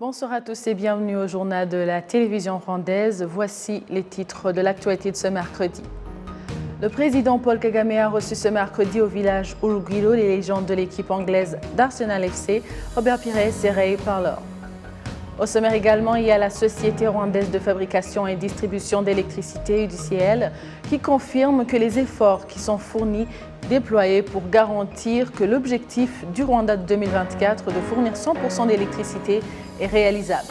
Bonsoir à tous et bienvenue au journal de la télévision rwandaise. Voici les titres de l'actualité de ce mercredi. Le président Paul Kagame a reçu ce mercredi au village Urugwiro les légendes de l'équipe anglaise d'Arsenal FC, Robert Pires et Ray Parlour. Au sommaire également, il y a la Société rwandaise de fabrication et distribution d'électricité UDCL qui confirme que les efforts qui sont fournis déployés pour garantir que l'objectif du Rwanda de 2024 de fournir 100% d'électricité est réalisable.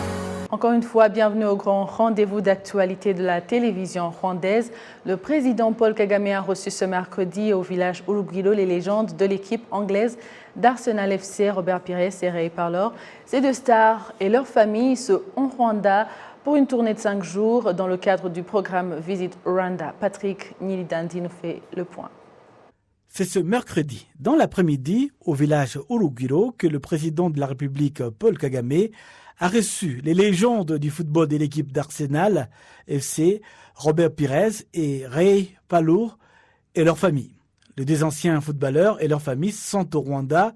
Encore une fois, bienvenue au grand rendez-vous d'actualité de la télévision rwandaise. Le président Paul Kagame a reçu ce mercredi au village Urugwiro les légendes de l'équipe anglaise d'Arsenal FC, Robert Pires et Ray Parlour. Ces deux stars et leurs familles sont au Rwanda pour une tournée de 5 jours dans le cadre du programme Visit Rwanda. Patrick Nilidandi nous fait le point. C'est ce mercredi, dans l'après-midi, au village Urugwiro, que le président de la République, Paul Kagame, a reçu les légendes du football de l'équipe d'Arsenal FC, Robert Pires et Ray Parlour et leurs familles. Les deux anciens footballeurs et leurs familles sont au Rwanda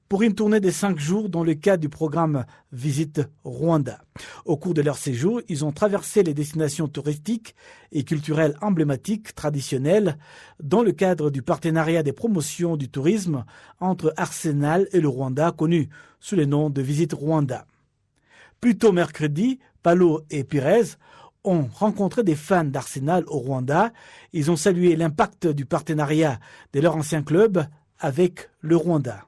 pour une tournée de 5 jours dans le cadre du programme Visite Rwanda. Au cours de leur séjour, ils ont traversé les destinations touristiques et culturelles emblématiques traditionnelles dans le cadre du partenariat des promotions du tourisme entre Arsenal et le Rwanda, connu sous le nom de Visite Rwanda. Plus tôt mercredi, Parlour et Pires ont rencontré des fans d'Arsenal au Rwanda. Ils ont salué l'impact du partenariat de leur ancien club avec le Rwanda.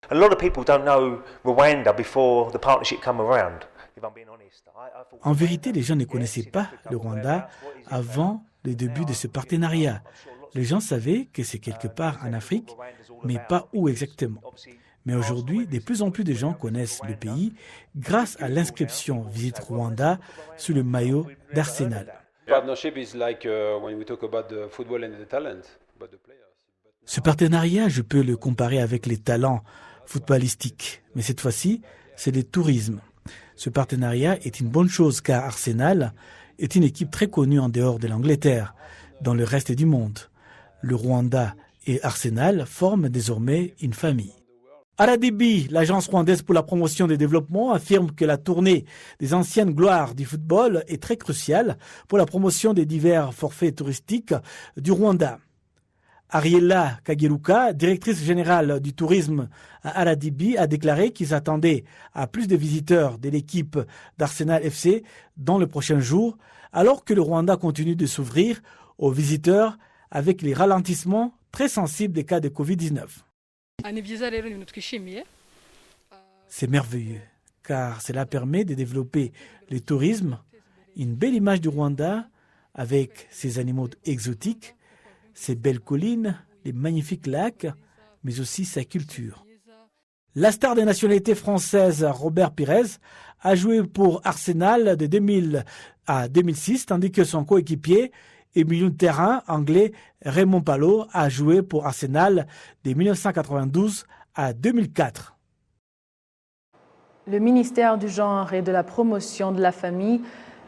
A lot of people don't know Rwanda before the partnership come around. If I'm being honest, En vérité, les gens ne connaissaient pas le Rwanda avant le début de ce partenariat. Les gens savaient que c'est quelque part en Afrique, mais pas où exactement. Mais aujourd'hui, de plus en plus de gens connaissent le pays grâce à l'inscription Visite Rwanda sous le maillot d'Arsenal. Ce partenariat, je peux le comparer avec les talents footballistiques. Mais cette fois-ci, c'est le tourisme. Ce partenariat est une bonne chose car Arsenal est une équipe très connue en dehors de l'Angleterre, dans le reste du monde. Le Rwanda et Arsenal forment désormais une famille. RDB, l'agence rwandaise pour la promotion des développements, affirme que la tournée des anciennes gloires du football est très cruciale pour la promotion des divers forfaits touristiques du Rwanda. Ariella Kageruka, directrice générale du tourisme à RDB, a déclaré qu'ils attendaient à plus de visiteurs de l'équipe d'Arsenal FC dans les prochains jours, alors que le Rwanda continue de s'ouvrir aux visiteurs avec les ralentissements très sensibles des cas de Covid-19. C'est merveilleux, car cela permet de développer le tourisme, une belle image du Rwanda avec ses animaux exotiques, ses belles collines, les magnifiques lacs, mais aussi sa culture. La star des nationalités françaises, Robert Pires, a joué pour Arsenal de 2000 à 2006, tandis que son coéquipier et milieu de terrain anglais Raymond Parlour a joué pour Arsenal de 1992 à 2004. Le ministère du Genre et de la Promotion de la Famille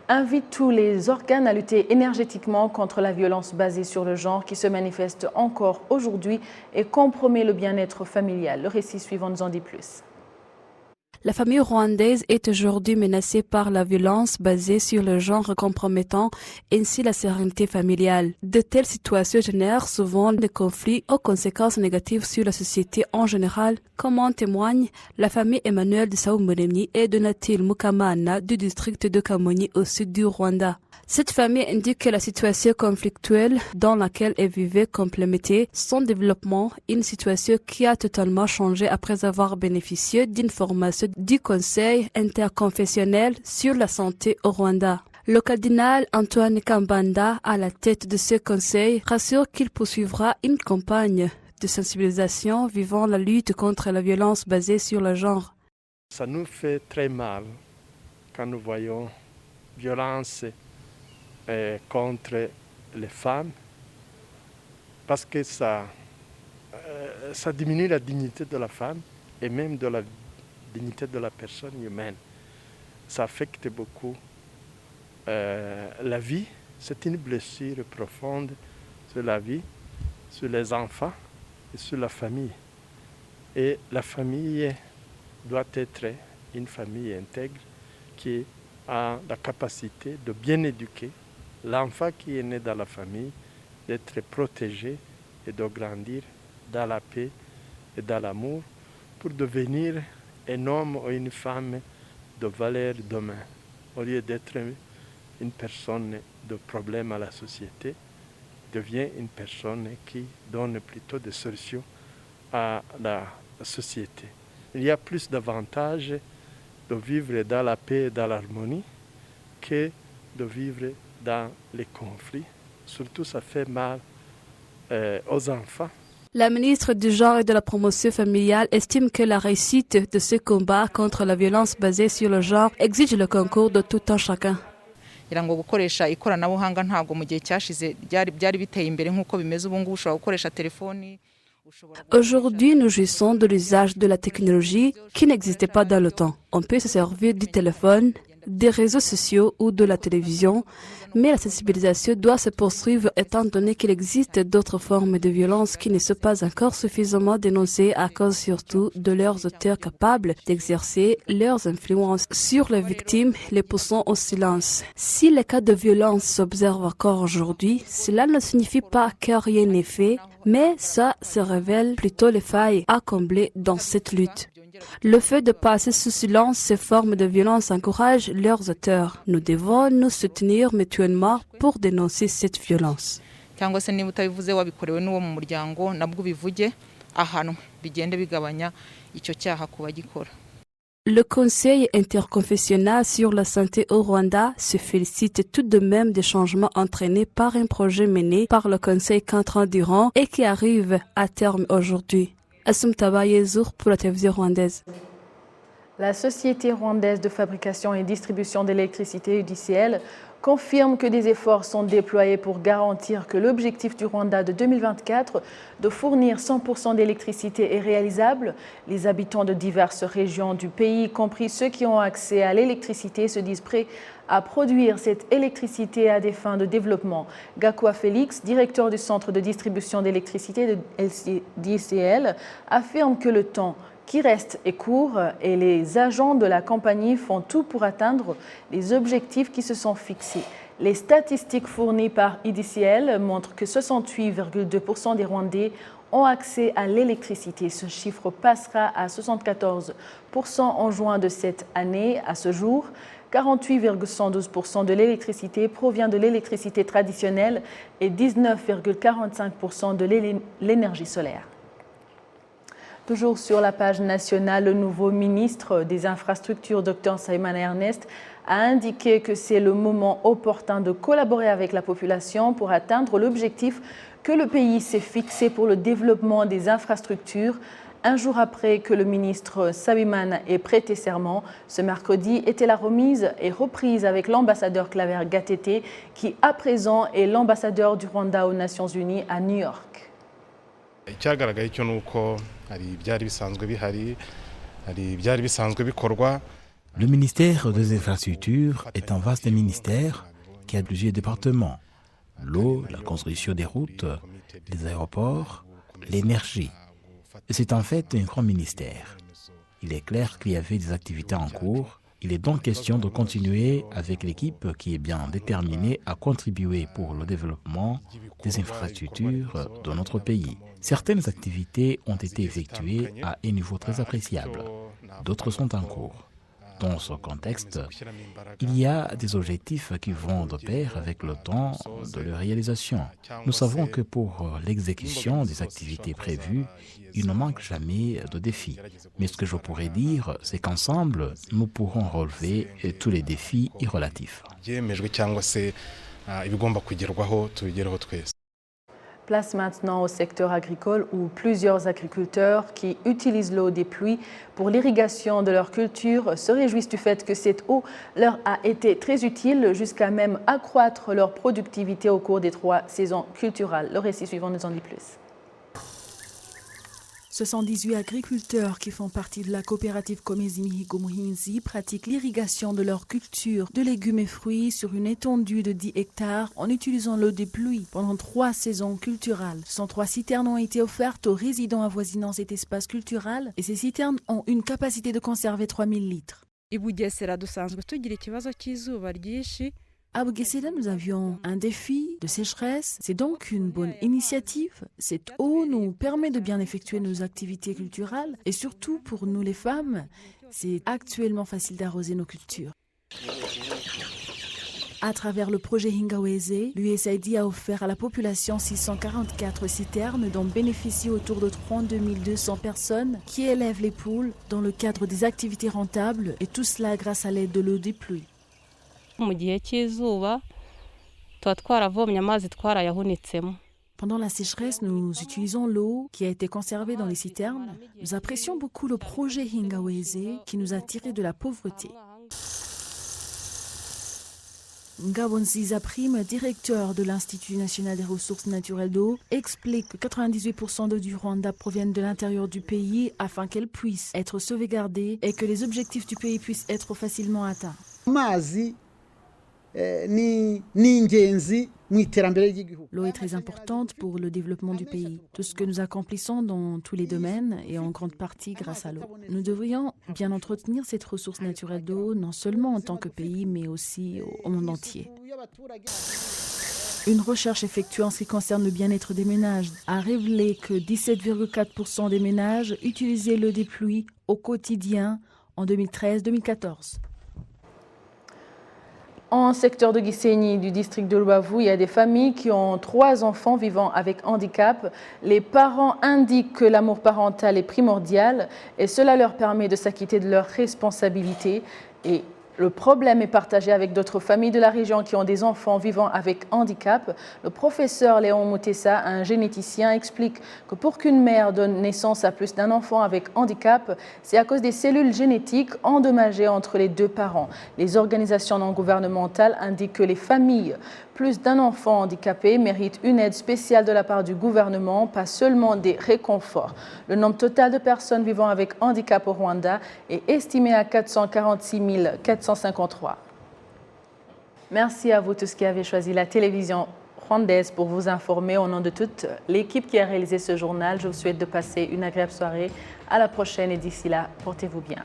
invite tous les organes à lutter énergétiquement contre la violence basée sur le genre qui se manifeste encore aujourd'hui et compromet le bien-être familial. Le récit suivant nous en dit plus. La famille rwandaise est aujourd'hui menacée par la violence basée sur le genre compromettant ainsi la sérénité familiale. De telles situations génèrent souvent des conflits aux conséquences négatives sur la société en général, comme en témoigne la famille Emmanuel de Saoumuremyi et de Natil Mukamana du district de Kamonyi au sud du Rwanda. Cette famille indique que la situation conflictuelle dans laquelle elle vivait complémentait son développement, une situation qui a totalement changé après avoir bénéficié d'une formation du Conseil interconfessionnel sur la santé au Rwanda. Le cardinal Antoine Kambanda, à la tête de ce conseil, rassure qu'il poursuivra une campagne de sensibilisation visant la lutte contre la violence basée sur le genre. Ça nous fait très mal quand nous voyons violence contre les femmes parce que ça diminue la dignité de la femme et même de la dignité de la personne humaine. Ça affecte beaucoup la vie. C'est une blessure profonde sur la vie, sur les enfants et sur la famille. Et la famille doit être une famille intègre qui a la capacité de bien éduquer l'enfant qui est né dans la famille, d'être protégé et de grandir dans la paix et dans l'amour pour devenir un homme ou une femme de valeur demain, au lieu d'être une personne de problème à la société, devient une personne qui donne plutôt des solutions à la société. Il y a plus d'avantages de vivre dans la paix et dans l'harmonie que de vivre dans les conflits. Surtout, ça fait mal aux enfants. La ministre du Genre et de la Promotion familiale estime que la réussite de ce combat contre la violence basée sur le genre exige le concours de tout un chacun. kugira ngo gukoresha ikoranabuhanga ntabwo mu gihe cyashize byari biteye imbere nk'uko bimeze ubu ngubu ushobora gukoresha telefoni. Aujourd'hui, nous jouissons de l'usage de la technologie qui n'existait pas dans le temps. On peut se servir du téléphone, des réseaux sociaux ou de la télévision, mais la sensibilisation doit se poursuivre étant donné qu'il existe d'autres formes de violence qui ne sont pas encore suffisamment dénoncées à cause surtout de leurs auteurs capables d'exercer leurs influences sur les victimes, les poussant au silence. Si les cas de violence s'observent encore aujourd'hui, cela ne signifie pas que rien n'est fait, mais ça se révèle plutôt les failles à combler dans cette lutte. Le fait de passer sous silence ces formes de violence encourage leurs auteurs. Nous devons nous soutenir mutuellement pour dénoncer cette violence. Cyangwa se niba utabivuze wabikorewe n'uwo mu muryango nabwo ubivuge ahantu bigende bigabanya icyo cyaha kuba gikora. Le Conseil interconfessionnel sur la santé au Rwanda se félicite tout de même des changements entraînés par un projet mené par le Conseil 4 ans durant et qui arrive à terme aujourd'hui. Assumpta Bayezour pour la télévision rwandaise. La Société rwandaise de fabrication et distribution d'électricité UDCL confirme que des efforts sont déployés pour garantir que l'objectif du Rwanda de 2024 de fournir 100% d'électricité est réalisable. Les habitants de diverses régions du pays, y compris ceux qui ont accès à l'électricité, se disent prêts à produire cette électricité à des fins de développement. Gakwa Félix, directeur du centre de distribution d'électricité de DCL, affirme que le temps qui reste est court et les agents de la compagnie font tout pour atteindre les objectifs qui se sont fixés. Les statistiques fournies par IDCL montrent que 68,2% des Rwandais ont accès à l'électricité. Ce chiffre passera à 74% en juin de cette année. À ce jour, 48,112% de l'électricité provient de l'électricité traditionnelle et 19,45% de l'énergie solaire. Toujours sur la page nationale, le nouveau ministre des Infrastructures, Dr Simon Ernest, a indiqué que c'est le moment opportun de collaborer avec la population pour atteindre l'objectif que le pays s'est fixé pour le développement des infrastructures. Un jour après que le ministre Sabiman ait prêté serment, ce mercredi était la remise et reprise avec l'ambassadeur Claver Gatete, qui à présent est l'ambassadeur du Rwanda aux Nations Unies à New York. Le ministère des Infrastructures est un vaste ministère qui a plusieurs départements. L'eau, la construction des routes, les aéroports, l'énergie. C'est en fait un grand ministère. Il est clair qu'il y avait des activités en cours. Il est donc question de continuer avec l'équipe qui est bien déterminée à contribuer pour le développement des infrastructures de notre pays. Certaines activités ont été effectuées à un niveau très appréciable. D'autres sont en cours. Dans ce contexte, il y a des objectifs qui vont de pair avec le temps de leur réalisation. Nous savons que pour l'exécution des activités prévues, il ne manque jamais de défis. Mais ce que je pourrais dire, c'est qu'ensemble, nous pourrons relever tous les défis y relatifs. Place maintenant au secteur agricole où plusieurs agriculteurs qui utilisent l'eau des pluies pour l'irrigation de leur culture se réjouissent du fait que cette eau leur a été très utile jusqu'à même accroître leur productivité au cours des 3 saisons culturales. Le récit suivant nous en dit plus. Ce sont 18 agriculteurs qui font partie de la coopérative Komezimihigo Muhinzi pratiquent l'irrigation de leur culture de légumes et fruits sur une étendue de 10 hectares en utilisant l'eau des pluies pendant 3 saisons culturales. 103 citernes ont été offertes aux résidents avoisinant cet espace culturel et ces citernes ont une capacité de conserver 3000 litres. À Bugesera, nous avions un défi de sécheresse. C'est donc une bonne initiative. Cette eau nous permet de bien effectuer nos activités culturelles et surtout pour nous les femmes, c'est actuellement facile d'arroser nos cultures. À travers le projet Hingaweze, l'USAID a offert à la population 644 citernes dont bénéficient autour de 32 200 personnes qui élèvent les poules dans le cadre des activités rentables et tout cela grâce à l'aide de l'eau des pluies. Pendant la sécheresse, nous utilisons l'eau qui a été conservée dans les citernes. Nous apprécions beaucoup le projet Hingaweze qui nous a tirés de la pauvreté. Ngabonziza Prime, directeur de l'Institut national des ressources naturelles d'eau, explique que 98% d'eau du Rwanda proviennent de l'intérieur du pays afin qu'elle puisse être sauvegardée et que les objectifs du pays puissent être facilement atteints. L'eau est très importante pour le développement du pays. Tout ce que nous accomplissons dans tous les domaines est en grande partie grâce à l'eau. Nous devrions bien entretenir cette ressource naturelle d'eau, non seulement en tant que pays, mais aussi au monde entier. Une recherche effectuée en ce qui concerne le bien-être des ménages a révélé que 17,4% des ménages utilisaient l'eau des pluies au quotidien en 2013-2014. En secteur de Gisenyi du district de Rubavu, il y a des familles qui ont 3 enfants vivant avec handicap. Les parents indiquent que l'amour parental est primordial et cela leur permet de s'acquitter de leurs responsabilités. Et le problème est partagé avec d'autres familles de la région qui ont des enfants vivant avec handicap. Le professeur Léon Moutessa, un généticien, explique que pour qu'une mère donne naissance à plus d'un enfant avec handicap, c'est à cause des cellules génétiques endommagées entre les 2 parents. Les organisations non gouvernementales indiquent que les familles plus d'un enfant handicapé méritent une aide spéciale de la part du gouvernement, pas seulement des réconforts. Le nombre total de personnes vivant avec handicap au Rwanda est estimé à 446 453. Merci à vous tous qui avez choisi la télévision rwandaise pour vous informer. Au nom de toute l'équipe qui a réalisé ce journal, je vous souhaite de passer une agréable soirée. À la prochaine et d'ici là, portez-vous bien.